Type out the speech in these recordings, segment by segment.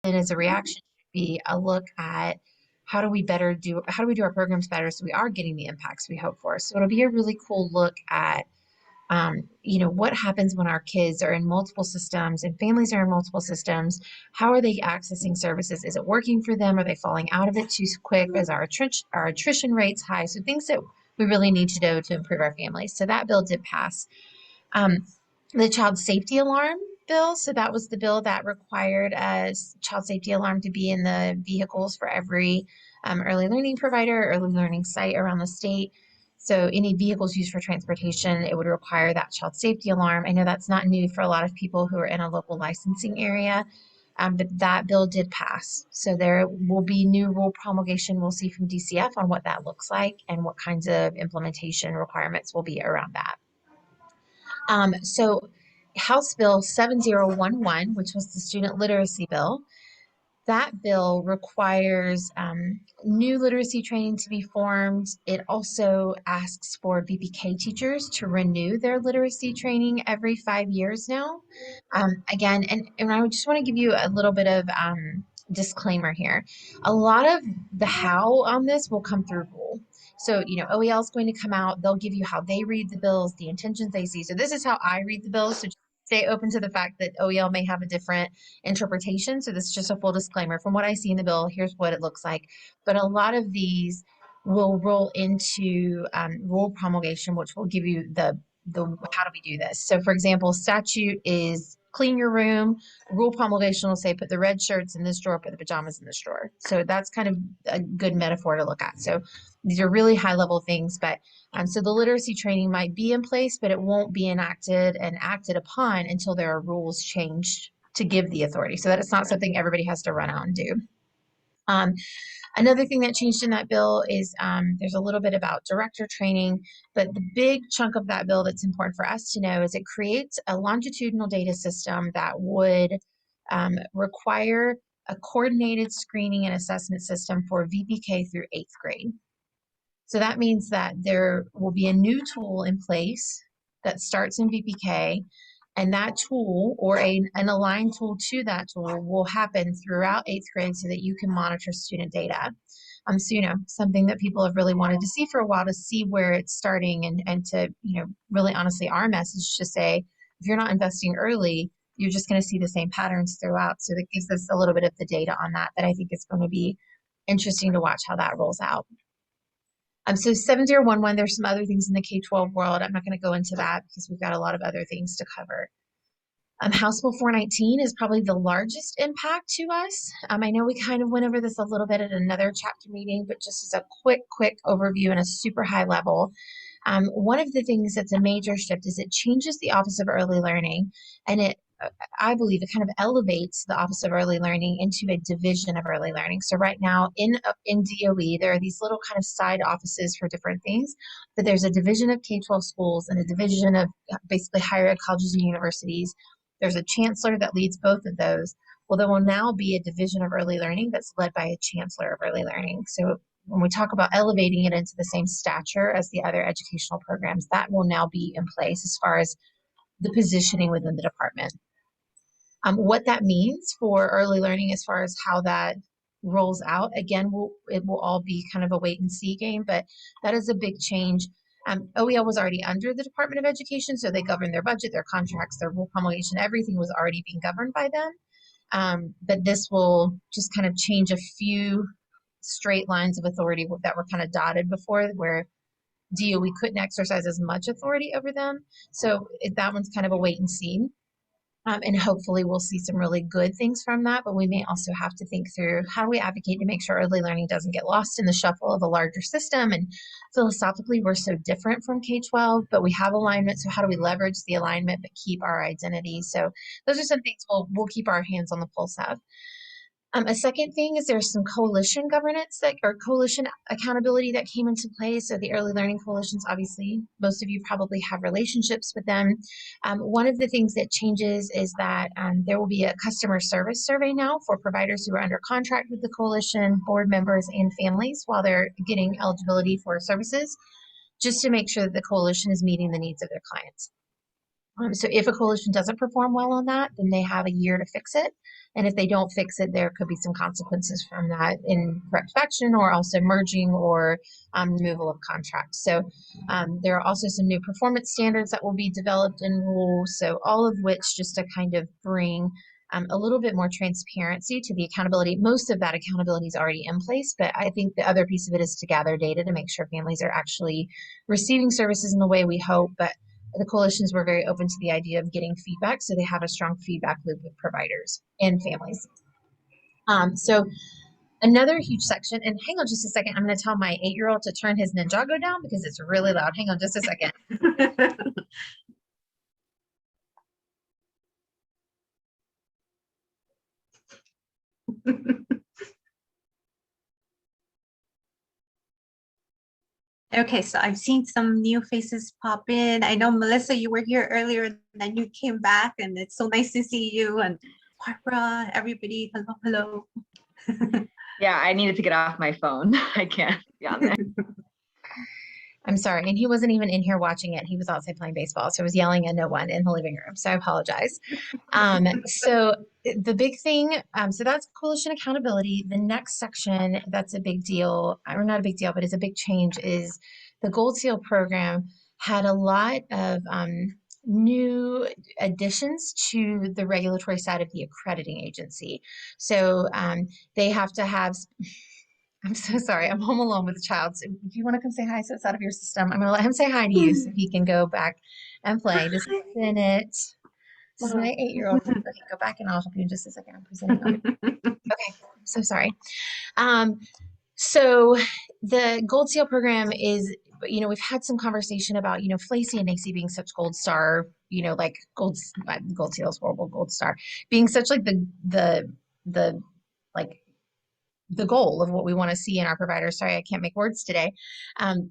And as a reaction should be a look at how do we do our programs better so we are getting the impacts we hope for. So it'll be a really cool look at what happens when our kids are in multiple systems and families are in multiple systems? How are they accessing services? Is it working for them? Are they falling out of it too quick? Is our attrition rates high? So things that we really need to do to improve our families. So that bill did pass. Um, the child safety alarm bill. So that was the bill that required a child safety alarm to be in the vehicles for every early learning provider, early learning site around the state. So any vehicles used for transportation, it would require that child safety alarm. I know that's not new for a lot of people who are in a local licensing area, but that bill did pass. So there will be new rule promulgation we'll see from DCF on what that looks like and what kinds of implementation requirements will be around that. So House Bill 7011, which was the student literacy bill, that bill requires new literacy training to be formed. It also asks for VPK teachers to renew their literacy training every 5 years now. Again, and I just want to give you a little bit of disclaimer here. A lot of the how on this will come through rule. So, OEL is going to come out, they'll give you how they read the bills, the intentions they see. So this is how I read the bills. So just stay open to the fact that OEL may have a different interpretation. So this is just a full disclaimer. From what I see in the bill, here's what it looks like. But a lot of these will roll into rule promulgation, which will give you the how do we do this. So for example, statute is clean your room. Rule promulgation will say put the red shirts in this drawer, put the pajamas in this drawer. So that's kind of a good metaphor to look at. So these are really high level things, but so the literacy training might be in place, but it won't be enacted and acted upon until there are rules changed to give the authority, so that it's not something everybody has to run out and do. Another thing that changed in that bill is there's a little bit about director training, but the big chunk of that bill that's important for us to know is it creates a longitudinal data system that would require a coordinated screening and assessment system for VPK through 8th grade. So that means that there will be a new tool in place that starts in VPK, and that tool or an aligned tool to that tool will happen throughout 8th grade so that you can monitor student data. So, something that people have really wanted to see for a while, to see where it's starting and to, really honestly, our message to say, if you're not investing early, you're just going to see the same patterns throughout. So that gives us a little bit of the data on that I think is going to be interesting to watch how that rolls out. So 7011, there's some other things in the K-12 world. I'm not going to go into that because we've got a lot of other things to cover. House Bill 419 is probably the largest impact to us. I know we kind of went over this a little bit at another chapter meeting, but just as a quick overview and a super high level, one of the things that's a major shift is it changes the Office of Early Learning, and I believe it kind of elevates the Office of Early Learning into a division of early learning. So right now in DOE, there are these little kind of side offices for different things, but there's a division of K-12 schools and a division of basically higher ed colleges and universities. There's a chancellor that leads both of those. Well, there will now be a division of early learning that's led by a chancellor of early learning. So when we talk about elevating it into the same stature as the other educational programs, that will now be in place as far as the positioning within the department. What that means for early learning as far as how that rolls out, again, it will all be kind of a wait and see game, but that is a big change. OEL was already under the Department of Education, so they govern their budget, their contracts, their rule promulgation, everything was already being governed by them. But this will just kind of change a few straight lines of authority that were kind of dotted before, where DOE couldn't exercise as much authority over them. So that one's kind of a wait and see. And hopefully we'll see some really good things from that, but we may also have to think through how do we advocate to make sure early learning doesn't get lost in the shuffle of a larger system. And philosophically, we're so different from K-12, but we have alignment. So how do we leverage the alignment but keep our identity? So those are some things we'll keep our hands on the pulse of. A second thing is there's some coalition governance or coalition accountability that came into play. So the early learning coalitions, obviously, most of you probably have relationships with them. One of the things that changes is that there will be a customer service survey now for providers who are under contract with the coalition, board members, and families while they're getting eligibility for services, just to make sure that the coalition is meeting the needs of their clients. So if a coalition doesn't perform well on that, then they have a year to fix it. And if they don't fix it, there could be some consequences from that in corrective action or also merging or removal of contracts. So there are also some new performance standards that will be developed in rules. So all of which just to kind of bring a little bit more transparency to the accountability. Most of that accountability is already in place, but I think the other piece of it is to gather data to make sure families are actually receiving services in the way we hope. But the coalitions were very open to the idea of getting feedback, so they have a strong feedback loop with providers and families. So another huge section, and hang on just a second, I'm going to tell my 8-year-old to turn his Ninjago down because it's really loud. Hang on just a second. Okay, so I've seen some new faces pop in. I know, Melissa, you were here earlier and then you came back, and it's so nice to see you. And Barbara, everybody, hello, hello. Yeah, I needed to get off my phone. I can't be on there. I'm sorry. And he wasn't even in here watching it. He was outside playing baseball. So I was yelling at no one in the living room. So I apologize. So the big thing, so that's coalition accountability. The next section that's a big deal, or not a big deal, but is a big change is the Gold Seal program had a lot of new additions to the regulatory side of the accrediting agency. So they have to have I'm so sorry. I'm home alone with a child. So if you want to come say hi so it's out of your system, I'm going to let him say hi to you so he can go back and play. This is Bennett. This is my 8-year-old. Okay, go back and I'll help you in just a second. I'm presenting on it. Okay, I'm so sorry. So the Gold Seal program is, we've had some conversation about, FLACY and NACY being such gold star, like gold seal is horrible, gold star being such like the like the goal of what we want to see in our providers. Sorry, I can't make words today.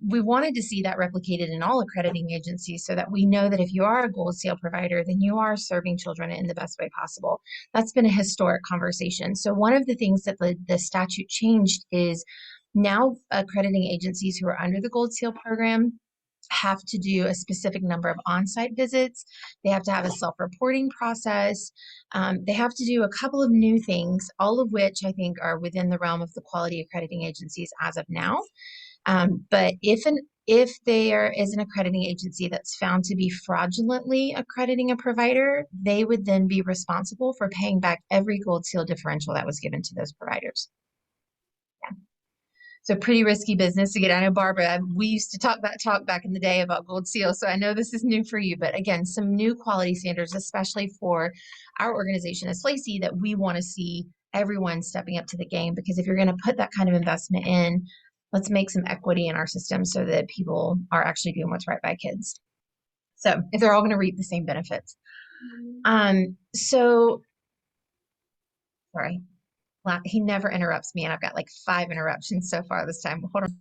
We wanted to see that replicated in all accrediting agencies so that we know that if you are a Gold Seal provider, then you are serving children in the best way possible. That's been a historic conversation. So one of the things that the statute changed is now accrediting agencies who are under the Gold Seal program have to do a specific number of on-site visits. They have to have a self-reporting process. They have to do a couple of new things, all of which I think are within the realm of the quality accrediting agencies as of now. But if there is an accrediting agency that's found to be fraudulently accrediting a provider, they would then be responsible for paying back every Gold Seal differential that was given to those providers. So pretty risky business to get. I know, Barbara, we used to talk back in the day about Gold Seal. So I know this is new for you, but again, some new quality standards, especially for our organization as FLACY, that we want to see everyone stepping up to the game, because if you're going to put that kind of investment in, let's make some equity in our system so that people are actually doing what's right by kids. So if they're all going to reap the same benefits. So, sorry. He never interrupts me, and I've got like 5 interruptions so far this time. Hold on.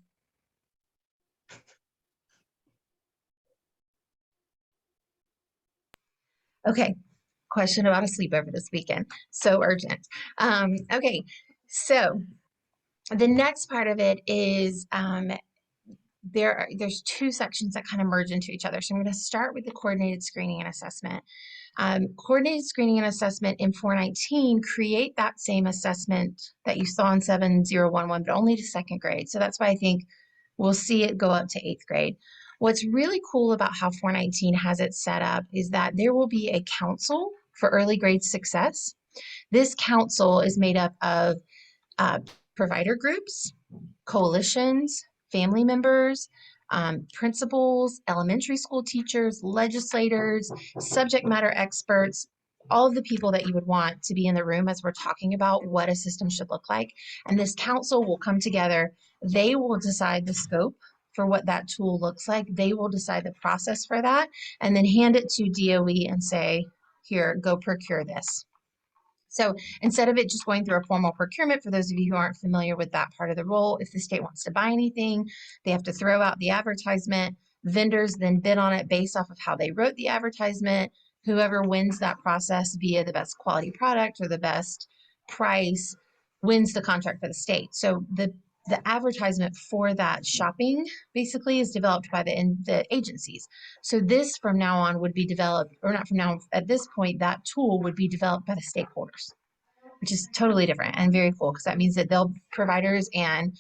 Okay, question about a sleepover this weekend. So urgent. Okay, so the next part of it is there's 2 sections that kind of merge into each other. So I'm going to start with the coordinated screening and assessment. Coordinated screening and assessment in 419 create that same assessment that you saw in 7011, but only to 2nd grade. So that's why I think we'll see it go up to 8th grade. What's really cool about how 419 has it set up is that there will be a council for early grade success. This council is made up of provider groups, coalitions, family members, principals, elementary school teachers, legislators, subject matter experts, all of the people that you would want to be in the room as we're talking about what a system should look like. And this council will come together. They will decide the scope for what that tool looks like. They will decide the process for that and then hand it to DOE and say, here, go procure this. So instead of it just going through a formal procurement, for those of you who aren't familiar with that part of the role, if the state wants to buy anything, they have to throw out the advertisement. Vendors then bid on it based off of how they wrote the advertisement. Whoever wins that process via the best quality product or the best price wins the contract for the state. So the the advertisement for that shopping basically is developed by the agencies. So this from now on would be developed, or not from now on, at this point, that tool would be developed by the stakeholders, which is totally different and very cool, because that means that providers and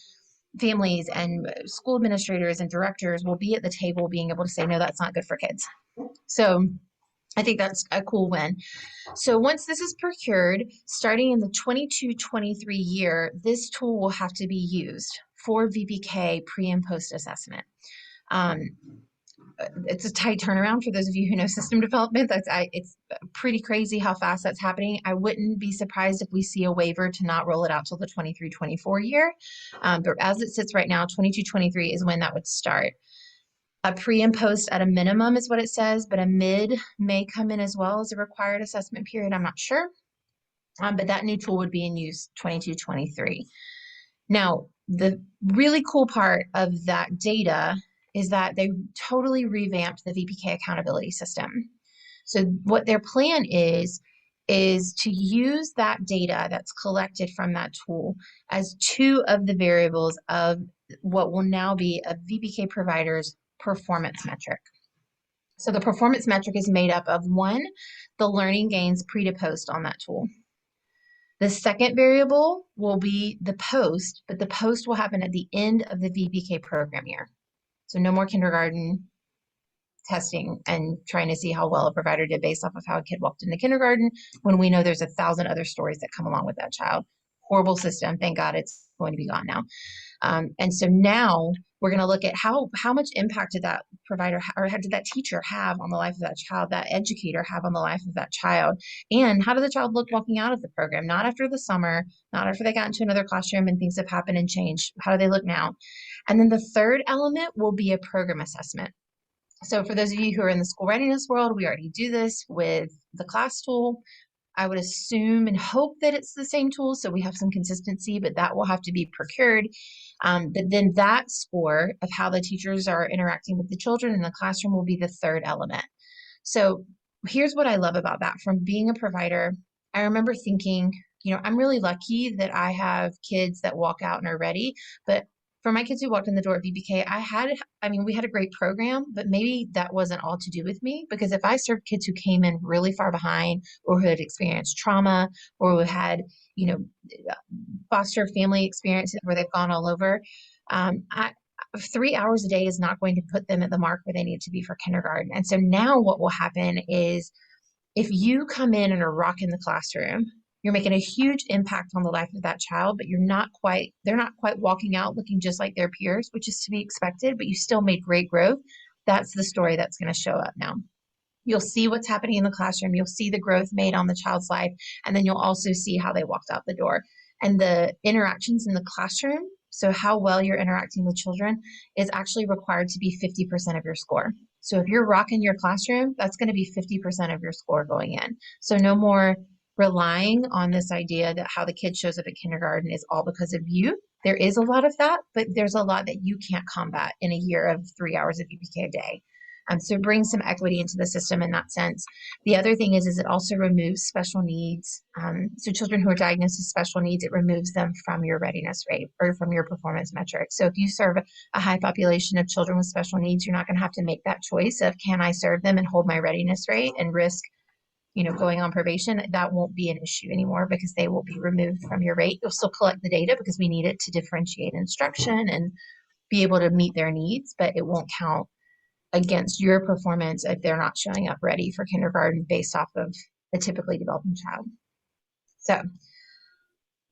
families and school administrators and directors will be at the table being able to say, no, that's not good for kids. So I think that's a cool win. So once this is procured, starting in the 22-23 year, this tool will have to be used for VPK pre and post assessment. It's a tight turnaround for those of you who know system development. It's pretty crazy how fast that's happening. I wouldn't be surprised if we see a waiver to not roll it out till the 23-24 year. But as it sits right now, 22-23 is when that would start. A pre and post at a minimum is what it says, but a mid may come in as well as a required assessment period. I'm not sure, but that new tool would be in use 22-23. Now, the really cool part of that data is that they totally revamped the VPK accountability system. So what their plan is to use that data that's collected from that tool as two of the variables of what will now be a VPK provider's performance metric. So the performance metric is made up of one, the learning gains pre to post on that tool. The second variable will be the post, but the post will happen at the end of the VPK program year. So no more kindergarten testing and trying to see how well a provider did based off of how a kid walked into kindergarten, when we know there's 1,000 other stories that come along with that child. Horrible system. Thank God it's going to be gone now. And so now we're going to look at how much impact did that provider or did that teacher have on the life of that child, that educator have on the life of that child, and how did the child look walking out of the program? Not after the summer, not after they got into another classroom and things have happened and changed. How do they look now? And then the third element will be a program assessment. So for those of you who are in the school readiness world, we already do this with the class tool. I would assume and hope that it's the same tool, so we have some consistency, but that will have to be procured. But then that score of how the teachers are interacting with the children in the classroom will be the third element. So here's what I love about that. From being a provider, I remember thinking, I'm really lucky that I have kids that walk out and are ready, but for my kids who walked in the door at VPK, we had a great program, but maybe that wasn't all to do with me, because if I served kids who came in really far behind or who had experienced trauma or who had, foster family experiences where they've gone all over, 3 hours a day is not going to put them at the mark where they need to be for kindergarten. And so now what will happen is if you come in and are rocking the classroom, you're making a huge impact on the life of that child, but they're not quite walking out looking just like their peers, which is to be expected, but you still made great growth. That's the story that's going to show up now. You'll see what's happening in the classroom. You'll see the growth made on the child's life, and then you'll also see how they walked out the door. And the interactions in the classroom, so how well you're interacting with children, is actually required to be 50% of your score. So if you're rocking your classroom, that's going to be 50% of your score going in. So no more relying on this idea that how the kid shows up at kindergarten is all because of you. There is a lot of that, but there's a lot that you can't combat in a year of 3 hours of VPK a day. So bring some equity into the system in that sense. The other thing is it also removes special needs. So children who are diagnosed with special needs, it removes them from your readiness rate or from your performance metric. So if you serve a high population of children with special needs, you're not going to have to make that choice of, can I serve them and hold my readiness rate and risk going on probation. That won't be an issue anymore because they will be removed from your rate. You'll still collect the data because we need it to differentiate instruction and be able to meet their needs, but it won't count against your performance if they're not showing up ready for kindergarten based off of a typically developing child. So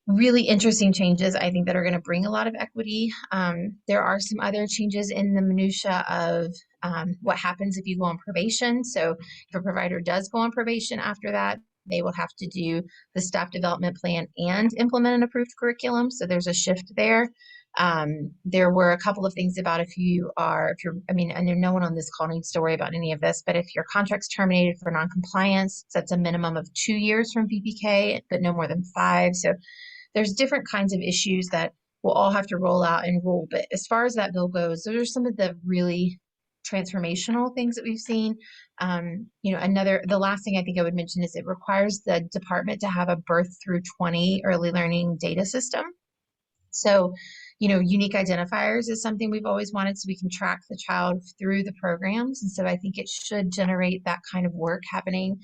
really interesting changes, I think, that are going to bring a lot of equity. There are some other changes in the minutia of what happens if you go on probation. So if a provider does go on probation after that, they will have to do the staff development plan and implement an approved curriculum. So there's a shift there. There were a couple of things about I know no one on this call needs to worry about any of this, but if your contract's terminated for noncompliance, that's a minimum of 2 years from VPK, but no more than 5. So there's different kinds of issues that we'll all have to roll out and rule. But as far as that bill goes, those are some of the really transformational things that we've seen. The last thing I think I would mention is it requires the department to have a birth through 20 early learning data system. So Unique identifiers is something we've always wanted so we can track the child through the programs. And so I think it should generate that kind of work happening.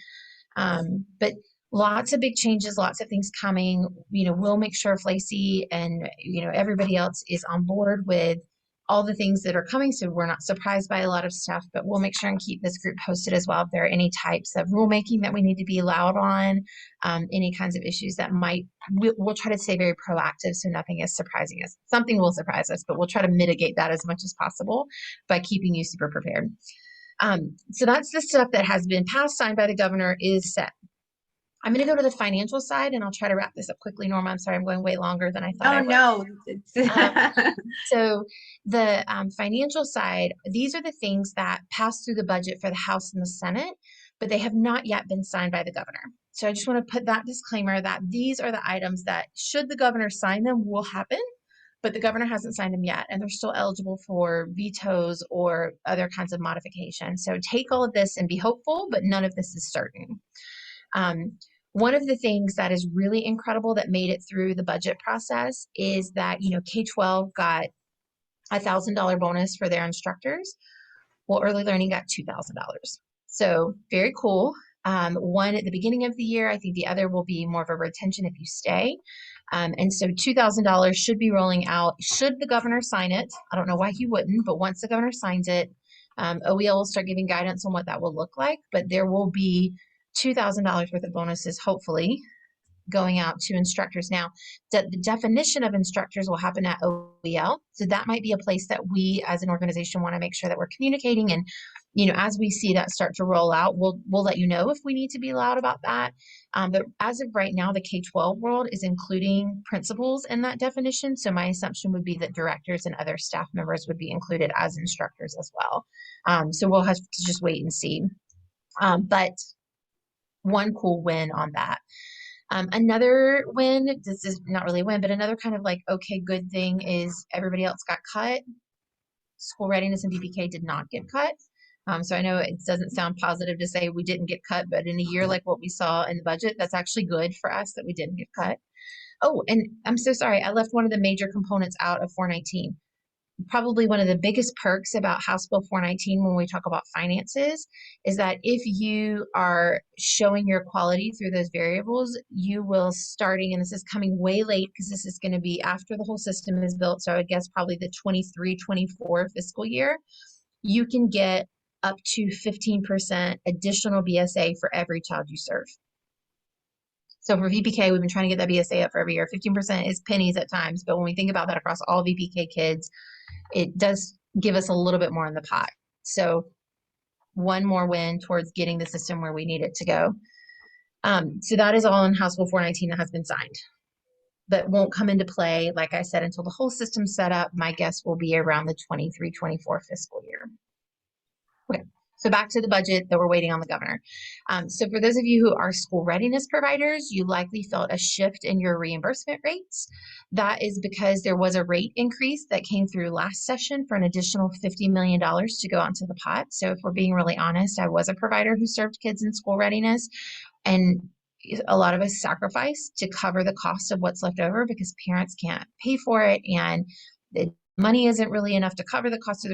But lots of big changes, lots of things coming. We'll make sure Flacey and, everybody else is on board with all the things that are coming. So we're not surprised by a lot of stuff, but we'll make sure and keep this group posted as well. If there are any types of rulemaking that we need to be loud on, any kinds of issues that we'll try to stay very proactive so nothing is surprising us. Something will surprise us, but we'll try to mitigate that as much as possible by keeping you super prepared. So that's the stuff that has been passed, signed by the governor, is set. I'm going to go to the financial side, and I'll try to wrap this up quickly. Norma, I'm sorry, I'm going way longer than I thought I would. No. So the financial side, these are the things that pass through the budget for the House and the Senate, but they have not yet been signed by the governor. So I just want to put that disclaimer that these are the items that, should the governor sign them, will happen, but the governor hasn't signed them yet, and they're still eligible for vetoes or other kinds of modifications. So take all of this and be hopeful, but none of this is certain. One of the things that is really incredible that made it through the budget process is that, K-12 got a $1,000 bonus for their instructors. Well, early learning got $2,000. So very cool. One at the beginning of the year, I think the other will be more of a retention if you stay. And so $2,000 should be rolling out should the governor sign it. I don't know why he wouldn't, but once the governor signs it, OEL will start giving guidance on what that will look like, but there will be $2,000 worth of bonuses, hopefully, going out to instructors. Now, the definition of instructors will happen at OEL. So that might be a place that we as an organization want to make sure that we're communicating. And, as we see that start to roll out, we'll let you know if we need to be loud about that. But as of right now, the K-12 world is including principals in that definition. So my assumption would be that directors and other staff members would be included as instructors as well. So we'll have to just wait and see. But one cool win on that. Another win, this is not really a win, but another kind of like, okay, good thing is everybody else got cut. School readiness and VPK did not get cut. So I know it doesn't sound positive to say we didn't get cut, but in a year like what we saw in the budget, that's actually good for us that we didn't get cut. Oh, and I'm so sorry. I left one of the major components out of 419. Probably one of the biggest perks about House Bill 419 when we talk about finances is that if you are showing your quality through those variables, you will starting, and this is coming way late because this is going to be after the whole system is built. So I would guess probably the 23-24 fiscal year, you can get up to 15% additional BSA for every child you serve. So for VPK, we've been trying to get that BSA up for every year. 15% is pennies at times, but when we think about that across all VPK kids, it does give us a little bit more in the pot. So one more win towards getting the system where we need it to go. So that is all in House Bill 419 that has been signed, but won't come into play, like I said, until the whole system's set up. My guess will be around the 23-24 fiscal year. Okay. So back to the budget that we're waiting on the governor. So for those of you who are school readiness providers, you likely felt a shift in your reimbursement rates. That is because there was a rate increase that came through last session for an additional $50 million to go onto the pot. So if we're being really honest, I was a provider who served kids in school readiness, and a lot of us sacrificed to cover the cost of what's left over because parents can't pay for it, and the money isn't really enough to cover the cost. So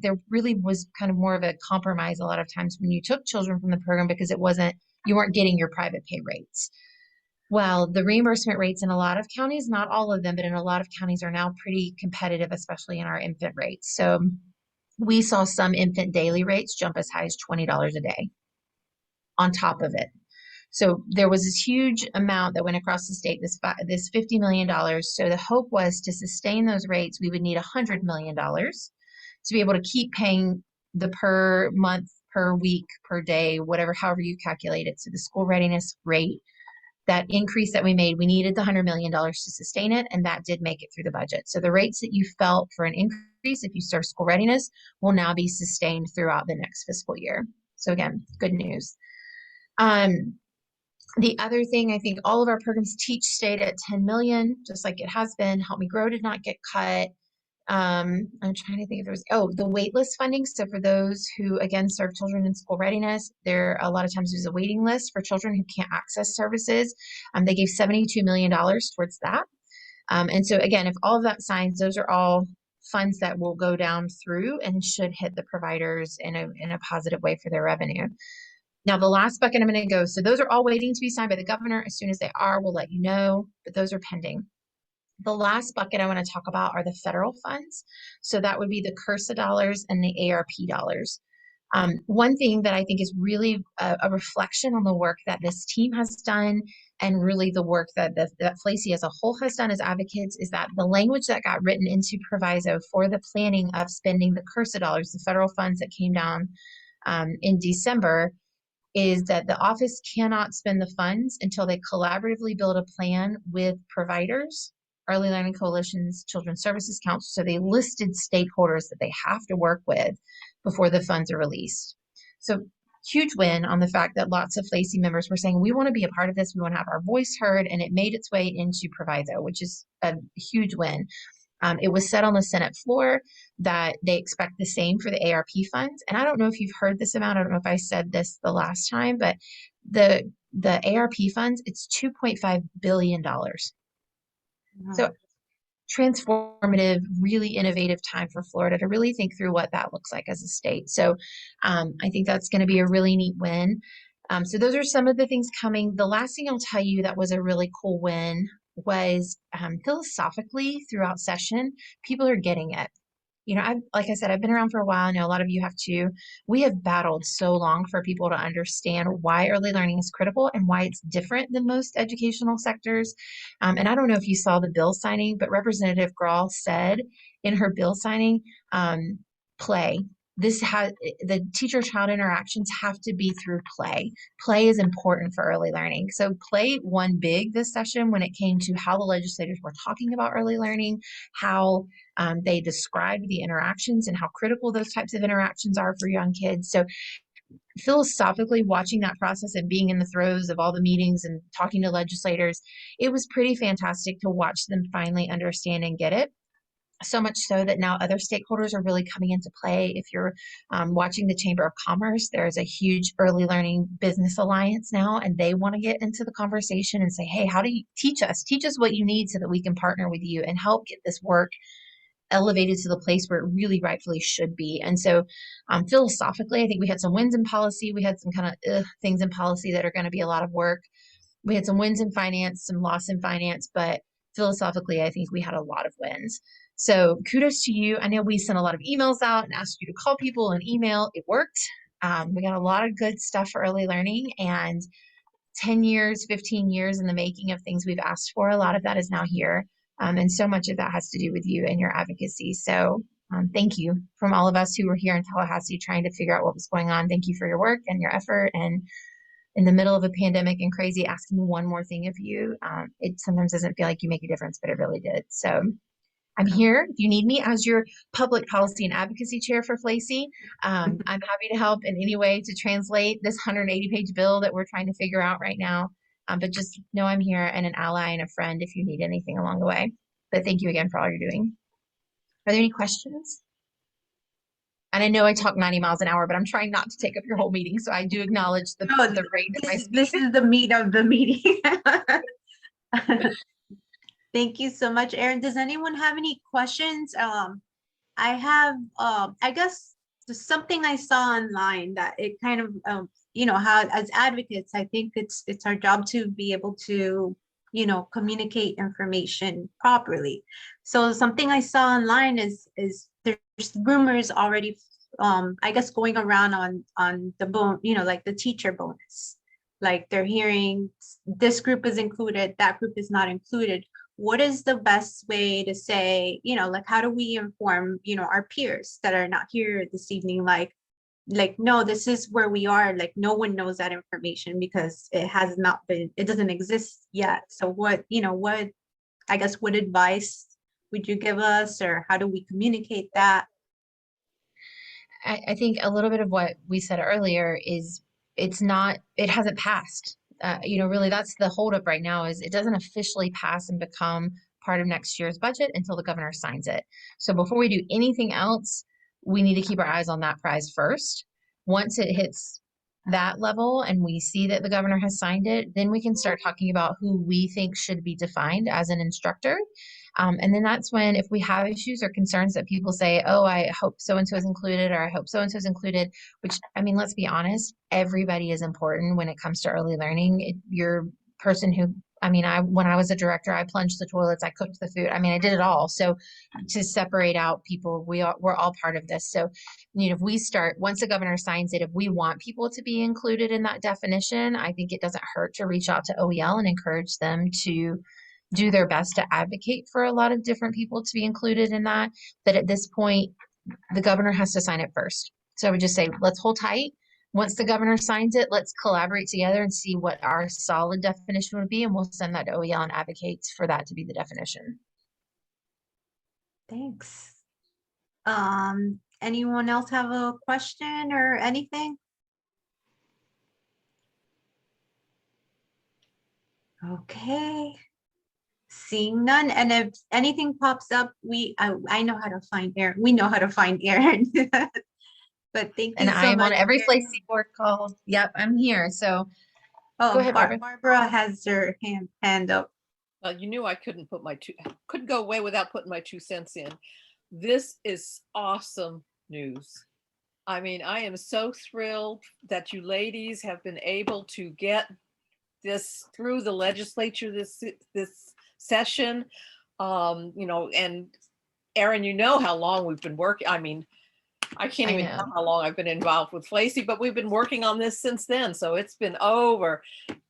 there really was kind of more of a compromise a lot of times when you took children from the program because you weren't getting your private pay rates. Well, the reimbursement rates in a lot of counties, not all of them, but in a lot of counties are now pretty competitive, especially in our infant rates. So we saw some infant daily rates jump as high as $20 a day on top of it. So there was this huge amount that went across the state, this $50 million. So the hope was to sustain those rates, we would need $100 million to be able to keep paying the per month, per week, per day, however you calculate it. So the school readiness rate, that increase that we made, we needed the $100 million to sustain it, and that did make it through the budget. So the rates that you felt for an increase if you serve school readiness will now be sustained throughout the next fiscal year. So again, good news. The other thing, I think all of our programs Teach stayed at 10 million, just like it has been. Help Me Grow did not get cut. I'm trying to think if there was, the wait list funding. So for those who, again, serve children in school readiness, there a lot of times there's a waiting list for children who can't access services. They gave $72 million towards that. And so again, if all of that signs, those are all funds that will go down through and should hit the providers in a positive way for their revenue. Now, the last bucket I'm going to go, so those are all waiting to be signed by the governor. As soon as they are, we'll let you know, but those are pending. The last bucket I want to talk about are the federal funds. So that would be the CURSA dollars and the ARP dollars. One thing that I think is really a reflection on the work that this team has done, and really the work that FLACY as a whole has done as advocates, is that the language that got written into proviso for the planning of spending the CURSA dollars, the federal funds that came down in December, is that the office cannot spend the funds until they collaboratively build a plan with providers, early learning coalitions, children's services council. So they listed stakeholders that they have to work with before the funds are released. So huge win on the fact that lots of FLACY members were saying, we want to be a part of this. We want to have our voice heard, and it made its way into proviso, which is a huge win. It was said on the Senate floor that they expect the same for the ARP funds. And I don't know if you've heard this amount. I don't know if I said this the last time, but the ARP funds, it's $2.5 billion. Wow. So transformative, really innovative time for Florida to really think through what that looks like as a state. So I think that's going to be a really neat win. So those are some of the things coming. The last thing I'll tell you that was a really cool win was philosophically throughout session, people are getting it. You know, like I said, I've been around for a while. I know a lot of you have too. We have battled so long for people to understand why early learning is critical and why it's different than most educational sectors. And I don't know if you saw the bill signing, but Representative Grahl said in her bill signing, play. The teacher-child interactions have to be through play. Play is important for early learning. So play won big this session when it came to how the legislators were talking about early learning, how they described the interactions and how critical those types of interactions are for young kids. So philosophically, watching that process and being in the throes of all the meetings and talking to legislators, it was pretty fantastic to watch them finally understand and get it. So much so that now other stakeholders are really coming into play. If you're watching the Chamber of Commerce, there's a huge early learning business alliance now, and they want to get into the conversation and say, hey, how do you teach us what you need so that we can partner with you and help get this work elevated to the place where it really rightfully should be. And so philosophically, I think we had some wins in policy. We had some kind of things in policy that are going to be a lot of work. We had some wins in finance, some loss in finance, but philosophically, I think we had a lot of wins. So kudos to you. I know we sent a lot of emails out and asked you to call people and email. It worked. We got a lot of good stuff for early learning, and 10 years, 15 years in the making of things we've asked for. A lot of that is now here. And so much of that has to do with you and your advocacy. So thank you from all of us who were here in Tallahassee trying to figure out what was going on. Thank you for your work and your effort. And in the middle of a pandemic and crazy, asking one more thing of you, it sometimes doesn't feel like you make a difference, but it really did. So I'm here if you need me as your public policy and advocacy chair for FLACY. I'm happy to help in any way to translate this 180-page bill that we're trying to figure out right now. But just know I'm here and an ally and a friend if you need anything along the way. But thank you again for all you're doing. Are there any questions? And I know I talk 90 miles an hour, but I'm trying not to take up your whole meeting. So I do acknowledge the rate of my speech. This is the meat of the meeting. Thank you so much, Erin. Does anyone have any questions? I have, I guess, just something I saw online that it kind of, you know, how as advocates, I think it's our job to be able to, you know, communicate information properly. So something I saw online is there's rumors already, I guess, going around on the you know, like the teacher bonus. Like they're hearing this group is included, that group is not included. What is the best way to say, you know, like, how do we inform, you know, our peers that are not here this evening? Like, no, this is where we are. Like, no one knows that information because it has not been, it doesn't exist yet. So what, you know, I guess, what advice would you give us, or how do we communicate that? I think a little bit of what we said earlier is it hasn't passed. You know, really that's the holdup right now is it doesn't officially pass and become part of next year's budget until the governor signs it. So before we do anything else, we need to keep our eyes on that prize first. Once it hits that level and we see that the governor has signed it, then we can start talking about who we think should be defined as an instructor. And then that's when, if we have issues or concerns that people say, oh, I hope so-and-so is included, or I hope so-and-so is included, which, I mean, let's be honest, everybody is important when it comes to early learning. You're person who, I mean, when I was a director, I plunged the toilets, I cooked the food. I mean, I did it all. So to separate out people, we're all part of this. So, if we start, once the governor signs it, if we want people to be included in that definition, I think it doesn't hurt to reach out to OEL and encourage them to do their best to advocate for a lot of different people to be included in that. But at this point, the governor has to sign it first. So I would just say, let's hold tight. Once the governor signs it, let's collaborate together and see what our solid definition would be, and we'll send that to OEL and advocate for that to be the definition. Thanks. Anyone else have a question or anything? Okay. Seeing none, and if anything pops up, I know how to find Aaron. We know how to find Aaron. But thank you And so I am much. on every Flacy board call. Yep, I'm here. So Oh, go ahead, Barbara. Barbara has her hand up. You knew I couldn't go away without putting my 2 cents in. This is awesome news. I mean, I am so thrilled that you ladies have been able to get this through the legislature this session. And Erin, you know how long we've been working. I mean, I can't even tell how long I've been involved with Flacy, but we've been working on this since then. So it's been over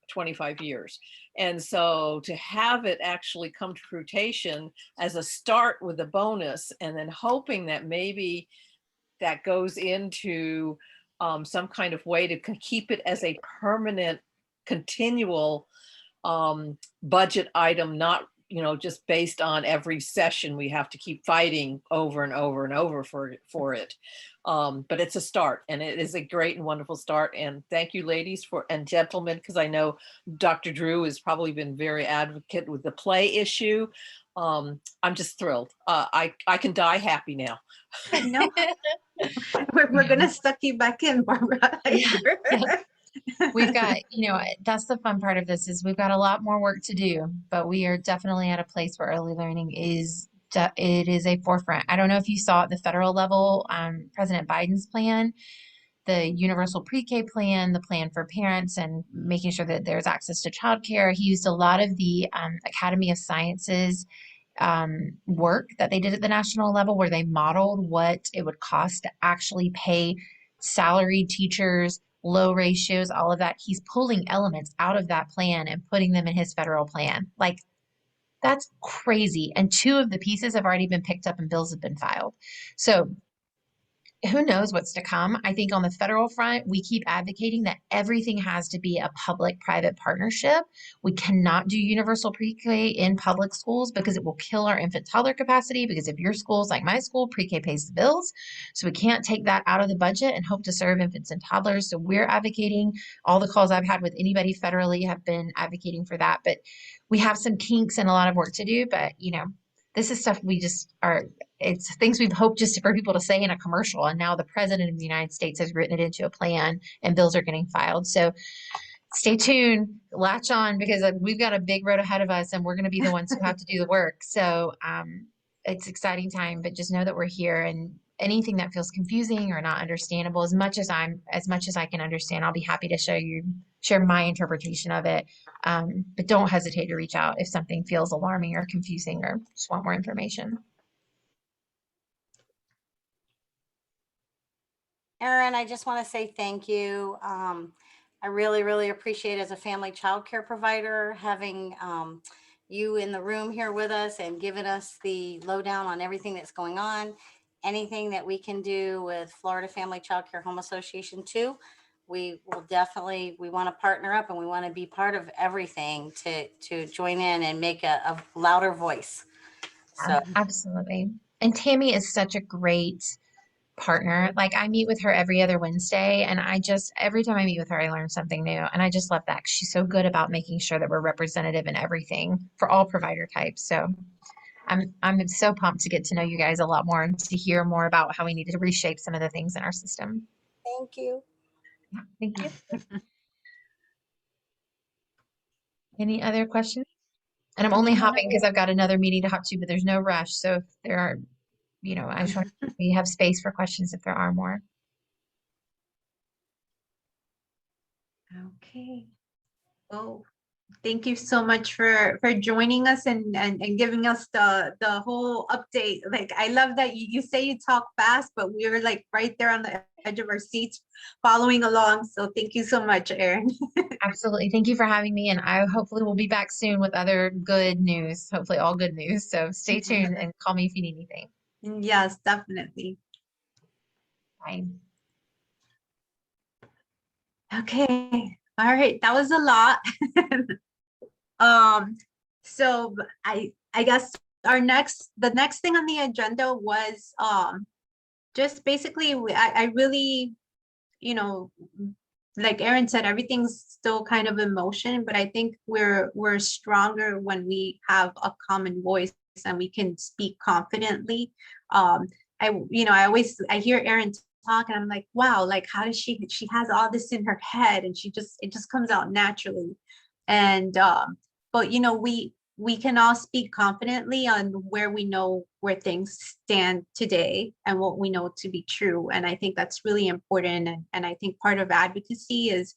25 years. And so to have it actually come to fruition as a start with a bonus, and then hoping that maybe that goes into some kind of way to keep it as a permanent, continual budget item, not just based on every session we have to keep fighting over and over and over for it. But it's a start, and it is a great and wonderful start. And thank you, ladies and gentlemen, because I know Dr. Drew has probably been very advocate with the play issue. I'm just thrilled. I can die happy now. No, we're gonna suck you back in, Barbara. Yeah. We've got, that's the fun part of this, is we've got a lot more work to do, but we are definitely at a place where early learning is a forefront. I don't know if you saw at the federal level, President Biden's plan, the universal pre-K plan, the plan for parents, and making sure that there's access to childcare. He used a lot of the Academy of Sciences work that they did at the national level, where they modeled what it would cost to actually pay salaried teachers, low ratios, all of that. He's pulling elements out of that plan and putting them in his federal plan. Like, that's crazy. And 2 of the pieces have already been picked up and bills have been filed. So who knows what's to come. I think on the federal front, we keep advocating that everything has to be a public-private partnership. We cannot do universal pre-K in public schools because it will kill our infant toddler capacity, because if your school's like my school, pre-K pays the bills. So we can't take that out of the budget and hope to serve infants and toddlers. So we're advocating. All the calls I've had with anybody federally have been advocating for that. But we have some kinks and a lot of work to do. But, this is stuff we just it's things we've hoped just for people to say in a commercial. And now the president of the United States has written it into a plan and bills are getting filed. So stay tuned, latch on, because we've got a big road ahead of us and we're going to be the ones who have to do the work. So it's exciting time, but just know that we're here, and anything that feels confusing or not understandable, as much as I can understand, I'll be happy to share my interpretation of it. But don't hesitate to reach out if something feels alarming or confusing or just want more information. Erin, I just want to say thank you. I really, really appreciate, as a family child care provider, having you in the room here with us and giving us the lowdown on everything that's going on. Anything that we can do with Florida Family Child Care Home Association too, we will definitely, we want to partner up and we want to be part of everything to join in and make a louder voice. So Absolutely. And Tammy is such a great partner. Like, I meet with her every other Wednesday, and every time I meet with her, I learn something new. And I just love that. She's so good about making sure that we're representative in everything for all provider types. So I'm so pumped to get to know you guys a lot more and to hear more about how we need to reshape some of the things in our system. thank you. Thank you. Any other questions? And I'm only Anyone hopping because I've got another meeting to hop to, but there's no rush. So if there are, I just want we have space for questions if there are more. Okay. Well, thank you so much for joining us and giving us the whole update. Like, I love that you say you talk fast, but we were like right there on the edge of our seats following along. So thank you so much, Erin. Absolutely. Thank you for having me. And I hopefully will be back soon with other good news, hopefully all good news. So stay tuned and call me if you need anything. Yes, definitely. Bye. Okay. All right. That was a lot. So I guess the next thing on the agenda was just basically I really, you know, like Erin said, everything's still kind of in motion, but I think we're stronger when we have a common voice and we can speak confidently. I hear Erin talk and I'm like, wow, like how does she has all this in her head and it just comes out naturally. And but we can all speak confidently on where we know where things stand today and what we know to be true. And I think that's really important. And I think part of advocacy is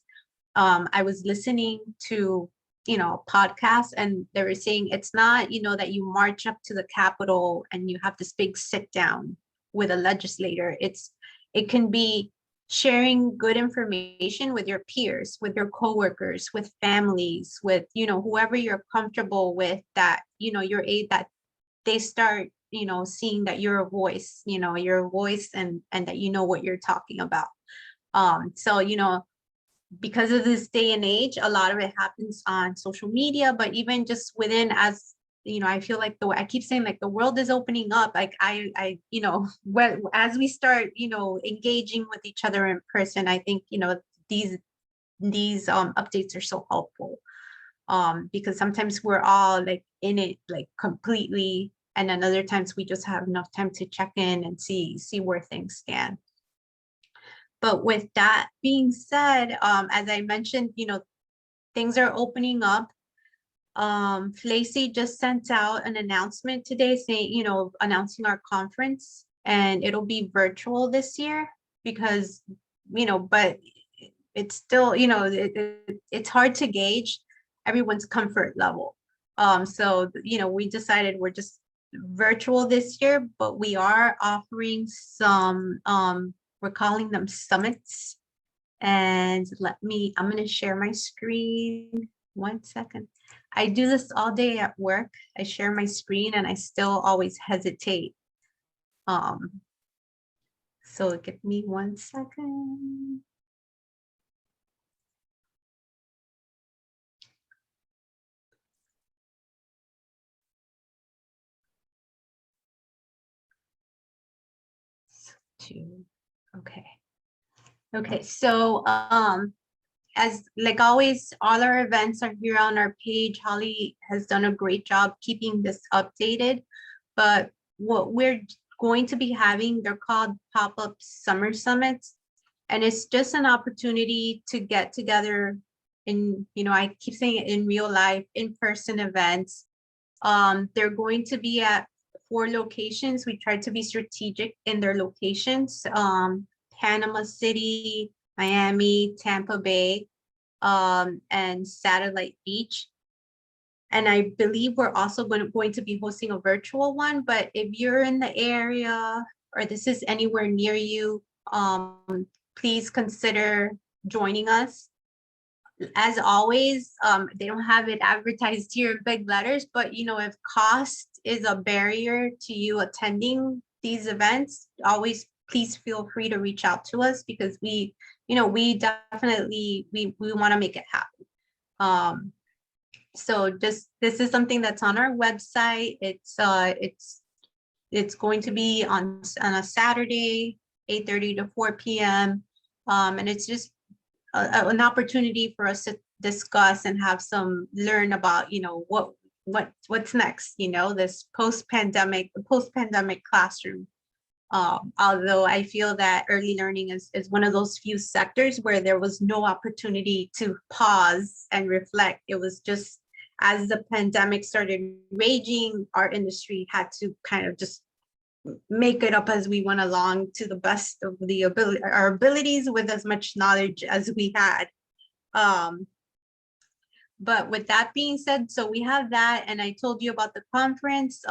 I was listening to, a podcast and they were saying it's not, that you march up to the Capitol and you have this big sit down with a legislator. It can be sharing good information with your peers, with your coworkers, with families, with, whoever you're comfortable with that, that they start, seeing that you're a voice, and that you know what you're talking about. So, because of this day and age, a lot of it happens on social media, but even just within I feel like I keep saying like the world is opening up. Like as we start, engaging with each other in person, I think, these updates are so helpful. Because sometimes we're all like in it like completely, and then other times we just have enough time to check in and see where things stand. But with that being said, as I mentioned, things are opening up. Lacey just sent out an announcement today saying, announcing our conference, and it'll be virtual this year because, but it's still, it's hard to gauge everyone's comfort level. So, we decided we're just virtual this year, but we are offering some, we're calling them summits. And I'm going to share my screen. 1 second. I do this all day at work. I share my screen and I still always hesitate. So give me 1 second. Okay, so as like always, all our events are here on our page. Holly has done a great job keeping this updated, but what we're going to be having, they're called pop-up summer summits, and it's just an opportunity to get together in, I keep saying it, in real life, in-person events. They're going to be at 4 locations. We tried to be strategic in their locations. Panama City, Miami, Tampa Bay, and Satellite Beach. And I believe we're also going to be hosting a virtual one, but if you're in the area or this is anywhere near you, please consider joining us. As always, they don't have it advertised here in big letters, but if cost is a barrier to you attending these events, always please feel free to reach out to us because we definitely want to make it happen. So this is something that's on our website. It's going to be on a Saturday, 8:30 to 4 p.m. And it's just an opportunity for us to discuss and have learn about, what's next, this post-pandemic classroom. Although I feel that early learning is one of those few sectors where there was no opportunity to pause and reflect. It was just as the pandemic started raging, our industry had to kind of just make it up as we went along to the best of our abilities with as much knowledge as we had. But with that being said, so we have that, and I told you about the conference.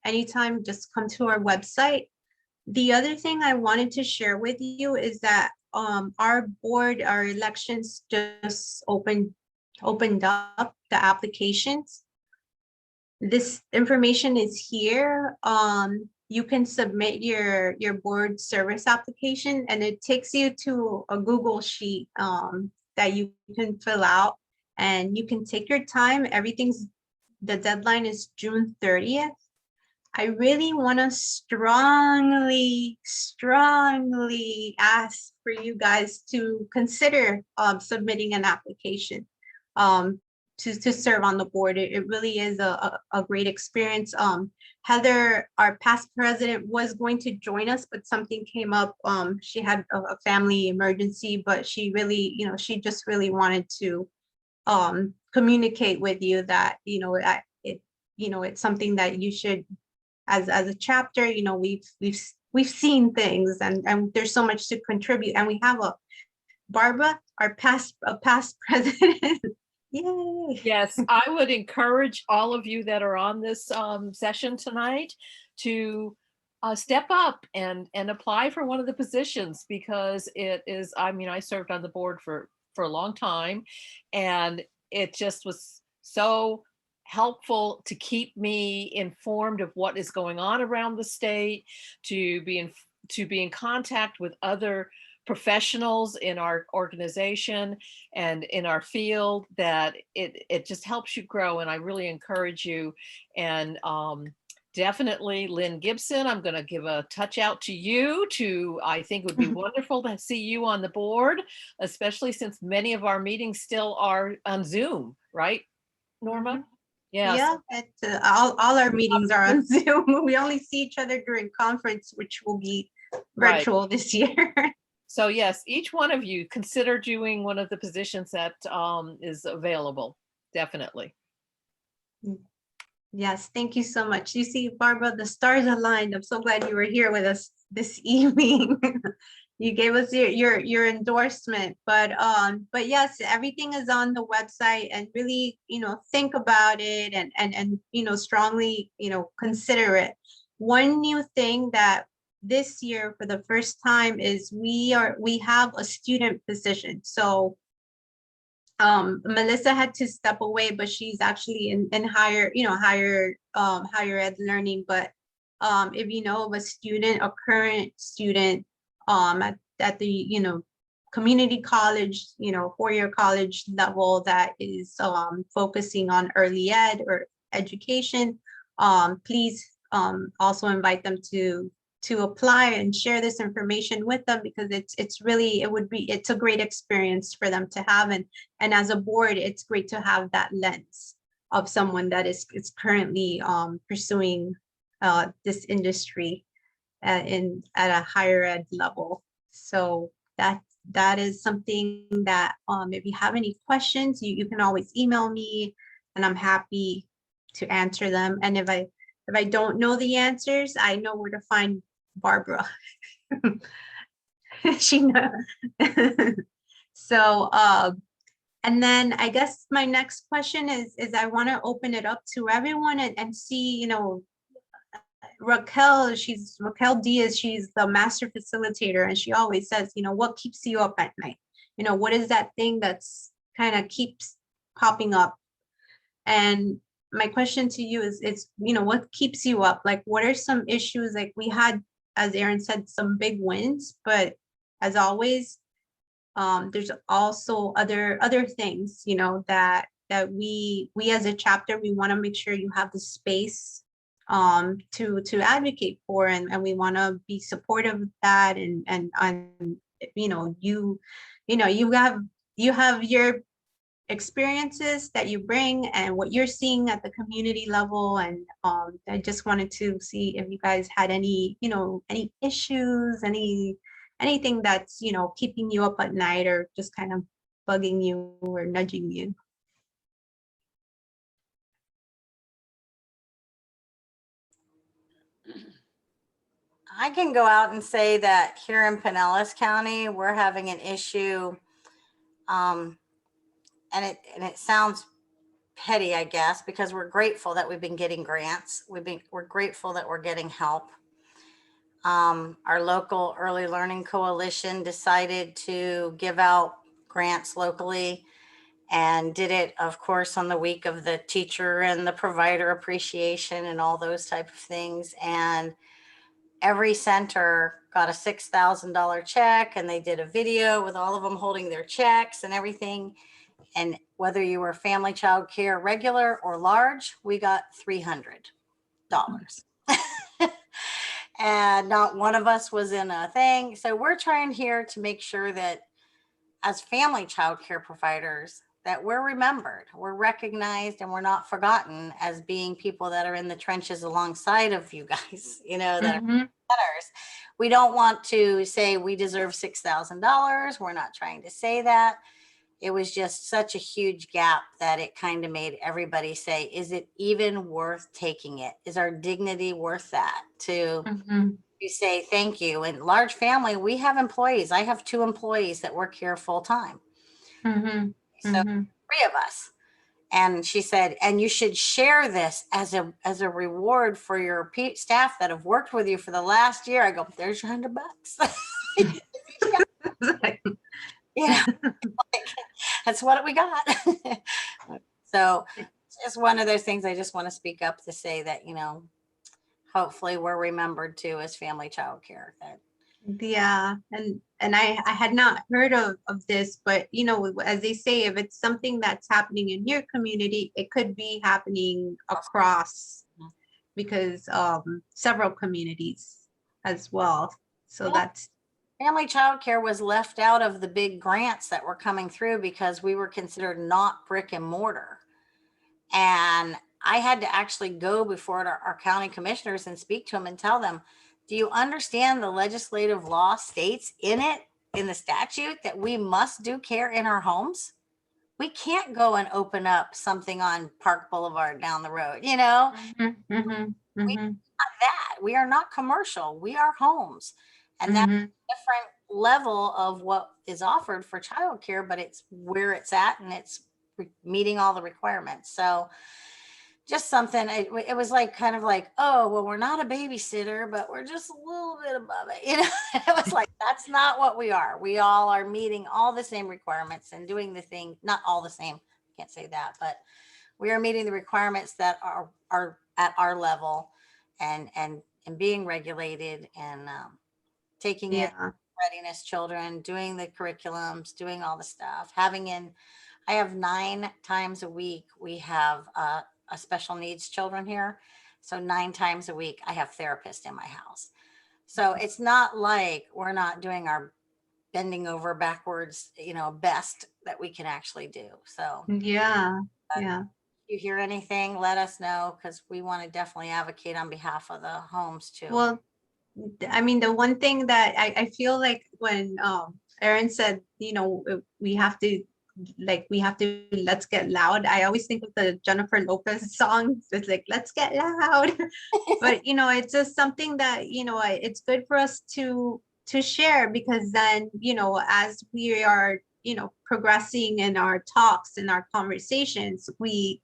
Anytime, just come to our website. The other thing I wanted to share with you is that our board, our elections just opened up the applications. This information is here. You can submit your board service application, and it takes you to a Google sheet that you can fill out, and you can take your time. The deadline is June 30th. I really want to strongly ask for you guys to consider submitting an application to serve on the board. It really is a great experience. Heather, our past president, was going to join us, but something came up. She had a family emergency, but she really, she just really wanted to communicate with you that, it's something that you should, as a chapter, we've seen things, and there's so much to contribute. And we have Barbara, our past president. Yay. Yes, I would encourage all of you that are on this session tonight to step up and apply for one of the positions, because it is, I served on the board for a long time, and it just was so helpful to keep me informed of what is going on around the state, to be in contact with other professionals in our organization and in our field, that it just helps you grow. And I really encourage you. And definitely Lynn Gibson, I'm going to give a touch out to you I think it would be wonderful to see you on the board, especially since many of our meetings still are on Zoom, right, Norma? Yeah, all our meetings are on Zoom. We only see each other during conference, which will be virtual this year. So yes, each one of you consider doing one of the positions that is available. Definitely. Yes, thank you so much. You see, Barbara, the stars aligned. I'm so glad you were here with us this evening. You gave us your endorsement, but yes, everything is on the website, and really, think about it and strongly, consider it. One new thing that this year for the first time is we have a student position. So Melissa had to step away, but she's actually in higher ed learning. But if you know of a current student at the community college, 4-year college level that is focusing on early ed or education, please also invite them to apply and share this information with them, because it's a great experience for them to have. And as a board, it's great to have that lens of someone that is currently pursuing this industry at a higher ed level. So that is something that if you have any questions, you can always email me, and I'm happy to answer them. And if I don't know the answers, I know where to find Barbara. She knows. So and then I guess my next question is I want to open it up to everyone and see, Raquel Diaz, she's the master facilitator, and she always says, what keeps you up at night? What is that thing that's kind of keeps popping up? And my question to you is, what keeps you up? Like, what are some issues? Like, we had, as Aaron said, some big wins, but as always, there's also other things, that we as a chapter, we want to make sure you have the space to advocate for, and we want to be supportive of that, and you have your experiences that you bring and what you're seeing at the community level. And I just wanted to see if you guys had any issues, anything that's keeping you up at night, or just kind of bugging you or nudging you. I can go out and say that here in Pinellas County, we're having an issue. And it sounds petty, I guess, because we're grateful that we've been getting grants. We're grateful that we're getting help. Our local early learning coalition decided to give out grants locally and did it, of course, on the week of the teacher and the provider appreciation and all those type of things. And every center got a $6,000 check, and they did a video with all of them holding their checks and everything. And whether you were family child care regular or large, we got $300. And not one of us was in a thing. So we're trying here to make sure that as family child care providers, that we're remembered, we're recognized, and we're not forgotten as being people that are in the trenches alongside of you guys, that are centers. We don't want to say we deserve $6,000. We're not trying to say that. It was just such a huge gap that it kind of made everybody say, is it even worth taking it? Is our dignity worth that to say thank you? And large family, we have employees. I have 2 employees that work here full time. So 3 of us. And she said, and you should share this as a reward for your staff that have worked with you for the last year. I go, there's your $100. Yeah, that's what we got. So it's just one of those things I just want to speak up to say that, hopefully we're remembered too as family child care. Yeah, and I had not heard of this, but as they say, if it's something that's happening in your community, it could be happening across, because several communities as well. So that's family child care was left out of the big grants that were coming through because we were considered not brick and mortar. And I had to actually go before our county commissioners and speak to them and tell them, do you understand the legislative law states in the statute that we must do care in our homes? We can't go and open up something on Park Boulevard down the road, We are not that. We are not commercial. We are homes. And that's a different level of what is offered for childcare, but it's where it's at and it's meeting all the requirements. So just something, it was like, kind of like, oh, well, we're not a babysitter, but we're just a little bit above it. It was like, that's not what we are. We all are meeting all the same requirements and doing the thing, not all the same, can't say that, but we are meeting the requirements that are at our level and being regulated and taking in readiness children, doing the curriculums, doing all the stuff, I have 9 times a week, we have a special needs children here. So 9 times a week, I have therapists in my house. So it's not like we're not doing our bending over backwards, best that we can actually do. So yeah. If you hear anything, let us know, because we want to definitely advocate on behalf of the homes too. Well, I mean, the one thing that I feel like when Erin said, we have to let's get loud. I always think of the Jennifer Lopez song. It's like, let's get loud. But, it's just something that, it's good for us to share, because then, as we are, progressing in our talks and our conversations, we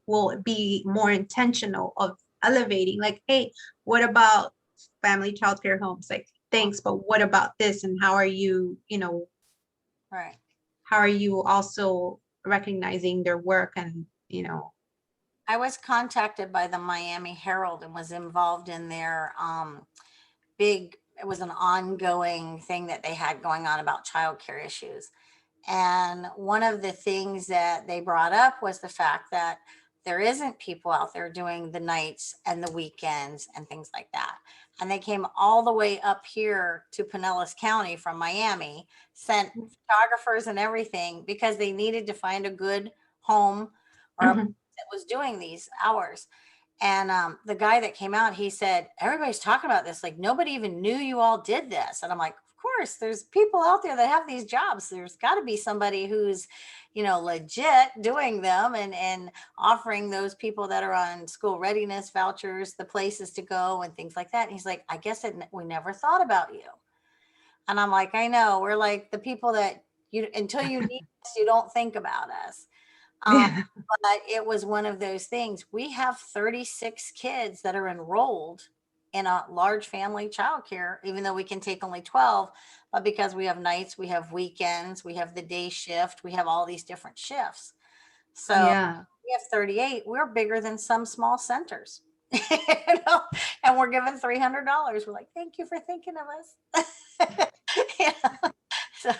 will be more intentional of elevating, like, hey, what about family childcare homes? Like, thanks, but what about this? And how are you, right. How are you also recognizing their work? And, I was contacted by the Miami Herald and was involved in their it was an ongoing thing that they had going on about childcare issues. And one of the things that they brought up was the fact that there isn't people out there doing the nights and the weekends and things like that. And they came all the way up here to Pinellas County from Miami, sent photographers and everything, because they needed to find a good home or a that was doing these hours. And the guy that came out, he said, everybody's talking about this. Like, nobody even knew you all did this. And I'm like, of course, there's people out there that have these jobs. There's got to be somebody who's, legit doing them and offering those people that are on school readiness vouchers, the places to go and things like that. And he's like, I guess we never thought about you. And I'm like, I know. We're like the people that until you need us, you don't think about us. Yeah. But it was one of those things. We have 36 kids that are enrolled in a large family childcare, even though we can take only 12, but because we have nights, we have weekends, we have the day shift, we have all these different shifts. So Yeah. we have 38. We're bigger than some small centers. And we're given $300. We're like, thank you for thinking of us. So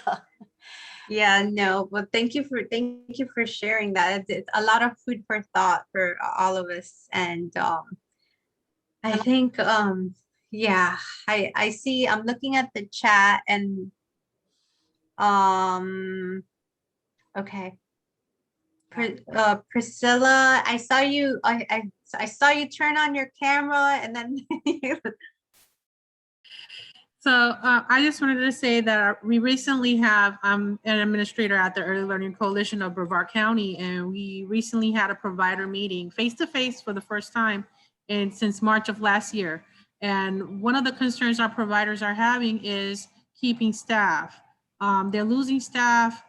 Yeah, no, but thank you for sharing that. It's a lot of food for thought for all of us. And I think yeah, I see, I'm looking at the chat and okay. Priscilla, I saw you, I saw you turn on your camera and then So I just wanted to say that we recently have an administrator at the Early Learning Coalition of Brevard County, and we recently had a provider meeting face-to-face for the first time since March of last year. And one of the concerns our providers are having is keeping staff. They're losing staff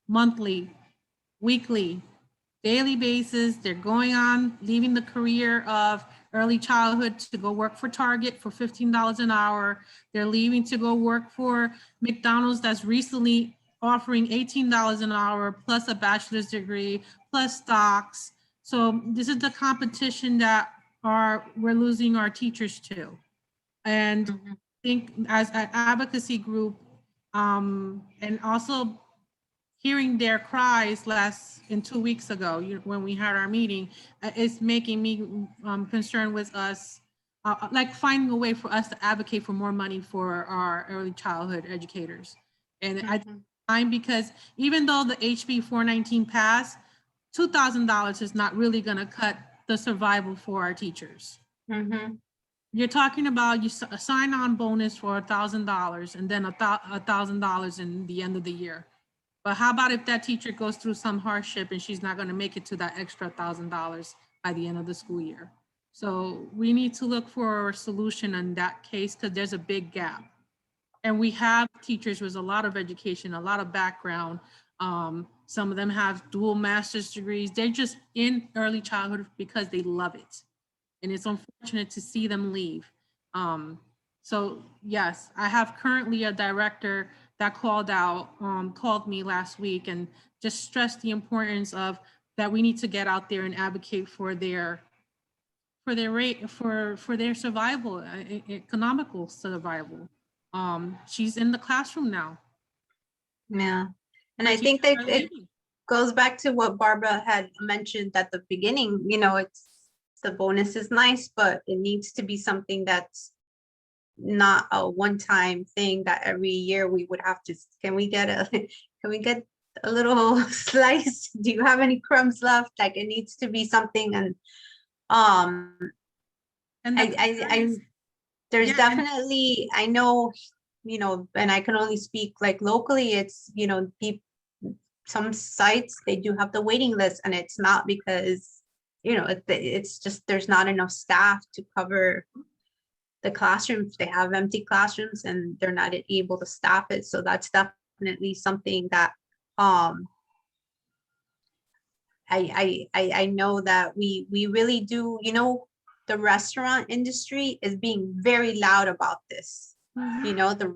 monthly, weekly, daily basis. They're going on, leaving the career of early childhood to go work for Target for $15 an hour. They're leaving to go work for McDonald's that's recently offering $18 an hour plus a bachelor's degree plus stocks. So this is the competition that we're losing our teachers to. And I think as an advocacy group, and also hearing their cries 2 weeks ago, when we had our meeting, it's making me concerned with us, like finding a way for us to advocate for more money for our early childhood educators. And I'm because even though the HB 419 passed, $2,000 is not really going to cut the survival for our teachers. You're talking about a sign-on bonus for $1,000 and then $1,000 in the end of the year. But how about if that teacher goes through some hardship and she's not going to make it to that extra $1,000 by the end of the school year? So we need to look for a solution in that case because there's a big gap. And we have teachers with a lot of education, a lot of background. Some of them have dual master's degrees. They're just in early childhood because they love it. And it's unfortunate to see them leave. So yes, I have currently a director that called me last week and just stressed the importance of that we need to get out there and advocate for their survival, economical survival. She's in the classroom now. yeah. And I think that it goes back to what Barbara had mentioned at the beginning, it's the bonus is nice, but it needs to be something that's not a one-time thing that every year we would have to, can we get a little slice? Do you have any crumbs left? Like it needs to be something. And there's definitely, I know, and I can only speak like locally, it's, some sites, they do have the waiting list, and it's not because, it's just, there's not enough staff to cover the classrooms. They have empty classrooms and they're not able to staff it. So that's definitely something that I know that we really do, the restaurant industry is being very loud about this.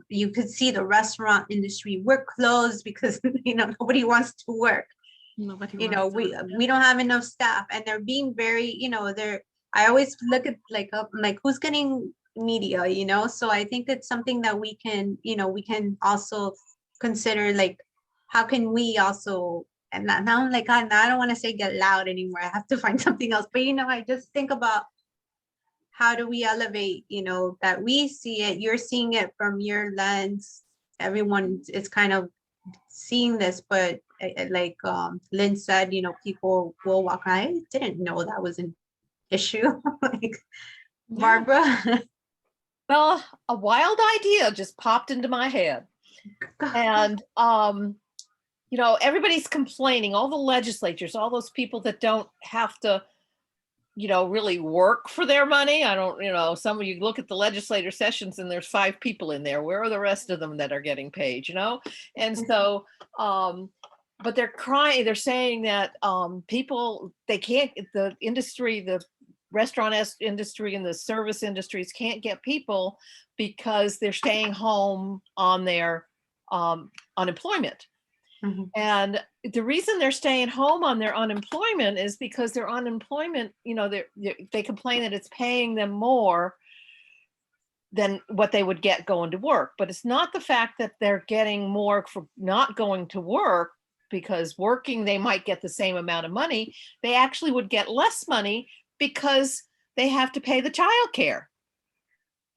You could see the restaurant industry, we're closed because nobody wants to work. We don't have enough staff, and they're being very, I always look at like who's getting media, so I think it's something that we can also consider, like how can we also, and now I'm like, I don't want to say get loud anymore, I have to find something else, but I just think about how do we elevate, that we see it, you're seeing it from your lens, everyone is kind of seeing this, but like Lynn said, people will walk, I didn't know that was an issue. Like, Barbara. Well, a wild idea just popped into my head. And, everybody's complaining, all the legislatures, all those people that don't have to, really work for their money. I don't, some of you look at the legislator sessions and there's 5 people in there. Where are the rest of them that are getting paid, And so, but they're crying, they're saying that people, they can't, the industry, the restaurant industry and the service industries can't get people because they're staying home on their unemployment. Mhm. And the reason they're staying home on their unemployment is because their unemployment, they complain that it's paying them more than what they would get going to work. But it's not the fact that they're getting more for not going to work, because working, they might get the same amount of money. They actually would get less money because they have to pay the child care.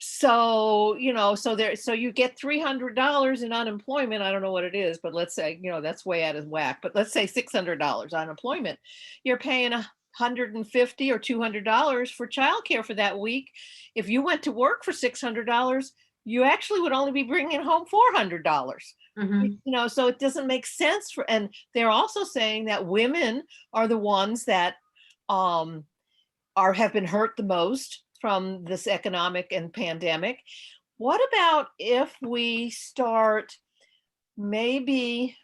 So, so you get $300 in unemployment. I don't know what it is, but let's say, that's way out of whack, but let's say $600 unemployment. You're paying $150 or $200 for childcare for that week. If you went to work for $600, you actually would only be bringing home $400. Mhm. So it doesn't make sense and they're also saying that women are the ones that have been hurt the most from this economic and pandemic. What about if we start maybe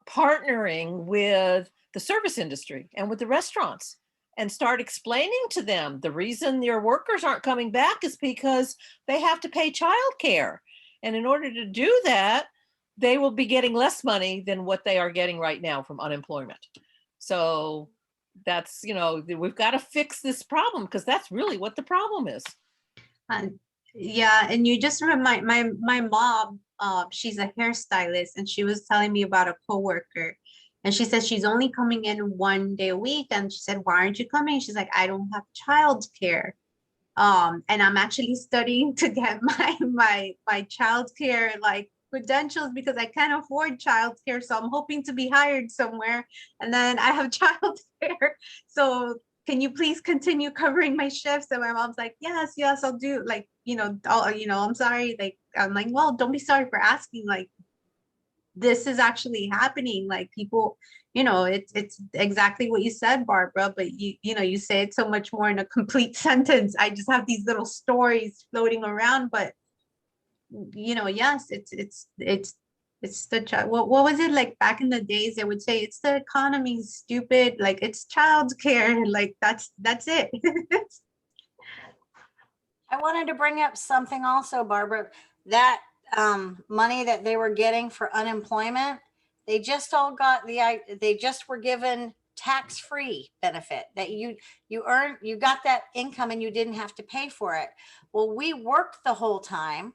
partnering with the service industry and with the restaurants and start explaining to them the reason your workers aren't coming back is because they have to pay childcare. And in order to do that, they will be getting less money than what they are getting right now from unemployment. So that's, we've got to fix this problem, because that's really what the problem is. Yeah, and you just remind my mom, she's a hairstylist, and she was telling me about a coworker, and she said she's only coming in 1 day a week, and she said, why aren't you coming? She's like, I don't have childcare. And I'm actually studying to get my childcare like credentials because I can't afford childcare. So I'm hoping to be hired somewhere, and then I have childcare. So can you please continue covering my shifts? And my mom's like, yes, I'll do. Like, I'm sorry. Like, I'm like, well, don't be sorry for asking. Like, this is actually happening. Like, people, it's exactly what you said, Barbara, but you say it so much more in a complete sentence. I just have these little stories floating around, but yes, it's the child. What was it like back in the days? They would say it's the economy's stupid, like it's childcare, like that's it. I wanted to bring up something also, Barbara, that money that they were getting for unemployment, they just were given tax-free benefit that you got that income and you didn't have to pay for it. Well, we worked the whole time.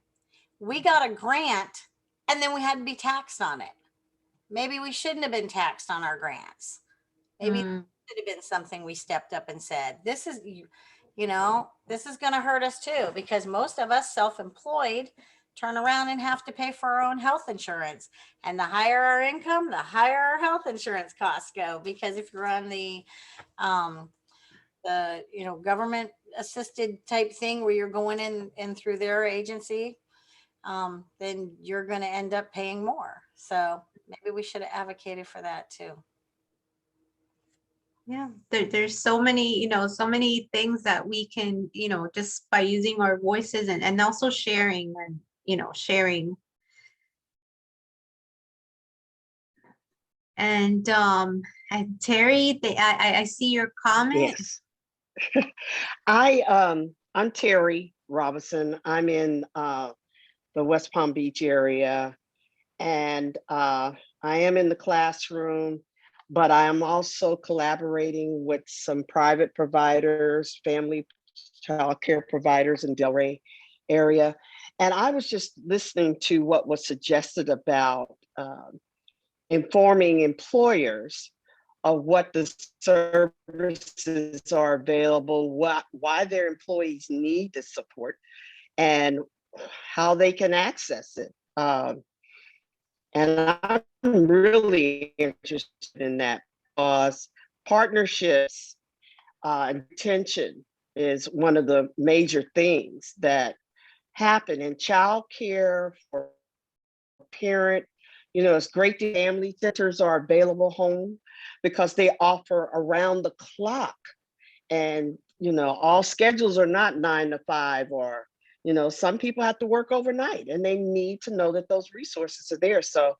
We got a grant and then we had to be taxed on it. Maybe we shouldn't have been taxed on our grants. Maybe it should have been something we stepped up and said, this is going to hurt us too, because most of us self-employed turn around and have to pay for our own health insurance. And the higher our income, the higher our health insurance costs go, because if you're on the government assisted type thing where you're going in through their agency, then you're going to end up paying more. So maybe we should have advocated for that too. Yeah, there's so many things that we can, just by using our voices and also sharing sharing. And Terry, I see your comment. Yes. I'm Terry Robinson. I'm in the West Palm Beach area, and I am in the classroom, but I am also collaborating with some private providers, family childcare providers in Delray area. And I was just listening to what was suggested about informing employers of what the services are available, why their employees need the support, and how they can access it. And I'm really interested in that, because partnerships and retention is one of the major things that happen in childcare for parent. You know, it's great that family centers are available home because they offer around the clock. And, you know, all schedules are not 9 to 5, or, you know, some people have to work overnight and they need to know that those resources are there. So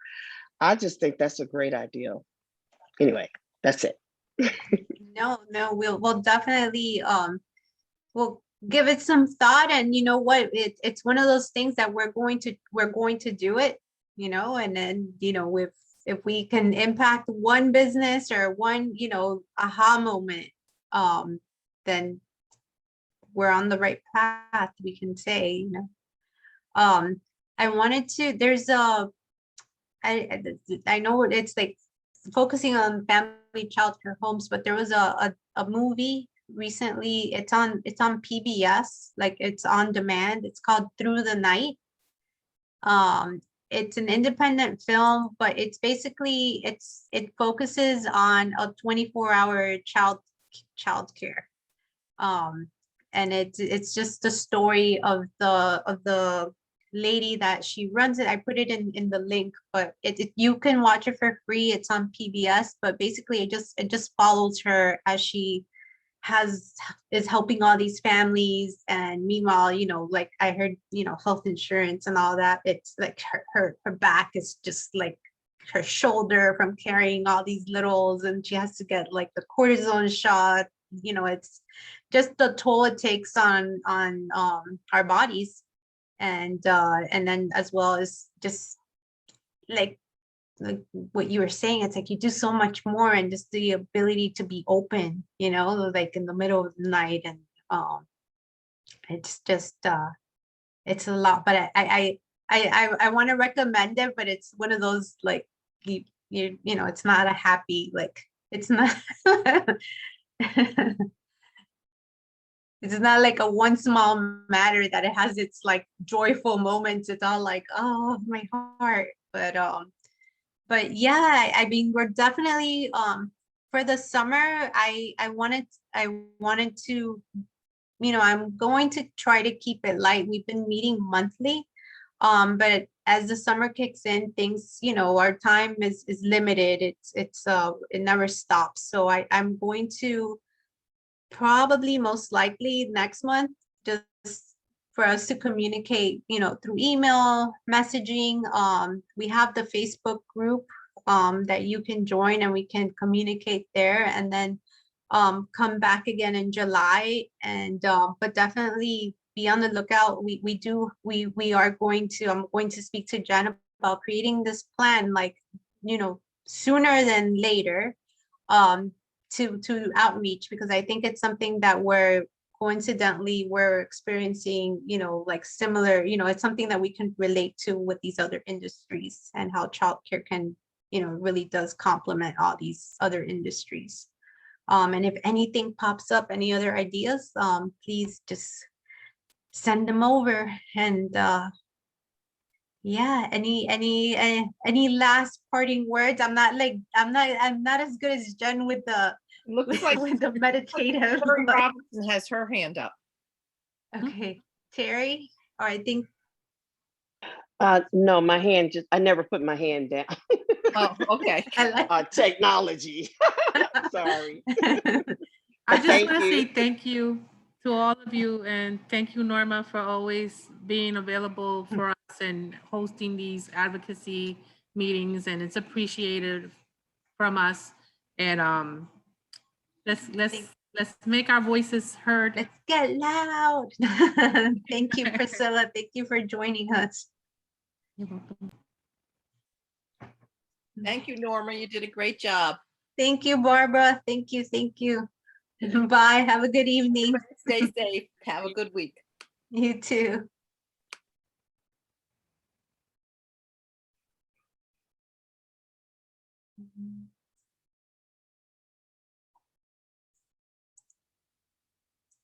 I just think that's a great idea. Anyway, that's it. No, we'll definitely we'll give it some thought, and you know what, it's one of those things that we're going to do it, you know, and then, you know, if we can impact one business or one, you know, aha moment, then we're on the right path, we can say, you know. I wanted to, there's I know it's like focusing on family childcare homes, but there was a movie recently. It's on PBS, like it's on demand. It's called Through the Night. It's an independent film, but it's basically it focuses on a 24-hour childcare. And it's just the story of the lady that she runs it. I put it in the link, but you can watch it for free. It's on PBS, but basically it just follows her as she is helping all these families. And meanwhile, you know, like I heard, you know, health insurance and all that, it's like her back is just like her shoulder from carrying all these littles, and she has to get like the cortisone shot. You know, it's just the toll it takes on our bodies. And then as well as just like what you were saying, it's like you do so much more, and just the ability to be open, you know, like in the middle of the night. And it's just it's a lot. But I want to recommend it, but it's one of those like you know, it's not a happy, like it's not it's not like a one small matter that it has its like joyful moments. It's all like, oh, my heart. But yeah, I mean, we're definitely for the summer. I wanted to, you know, I'm going to try to keep it light. We've been meeting monthly, but as the summer kicks in, things, you know, our time is limited. It never stops. So I'm going to probably most likely next month, just for us to communicate, you know, through email messaging. We have the Facebook group that you can join, and we can communicate there, and then come back again in July. And but definitely be on the lookout. We are going to, I'm going to speak to Jen about creating this plan, like, you know, sooner than later, to outreach, because I think it's something that we're experiencing, you know, like similar, you know, it's something that we can relate to with these other industries, and how childcare can, you know, really does complement all these other industries. And if anything pops up, any other ideas, please just send them over. And yeah, any last parting words? I'm not as good as Jen with the Looks like with the meditative. Terry but- Robinson has her hand up. Okay, Terry, or I think No, my hand I never put my hand down. Oh, okay. I like. Technology. Sorry. I just Thank want to you. say thank you to all of you, and thank you, Norma, for always being available for us and hosting these advocacy meetings, and it's appreciated from us. And let's make our voices heard. Let's get loud. Thank you, Priscilla. Thank you for joining us. You're welcome. Thank you, Norma. You did a great job. Thank you, Barbara. Thank you. Bye. Have a good evening. Stay safe. Have a good week. You too.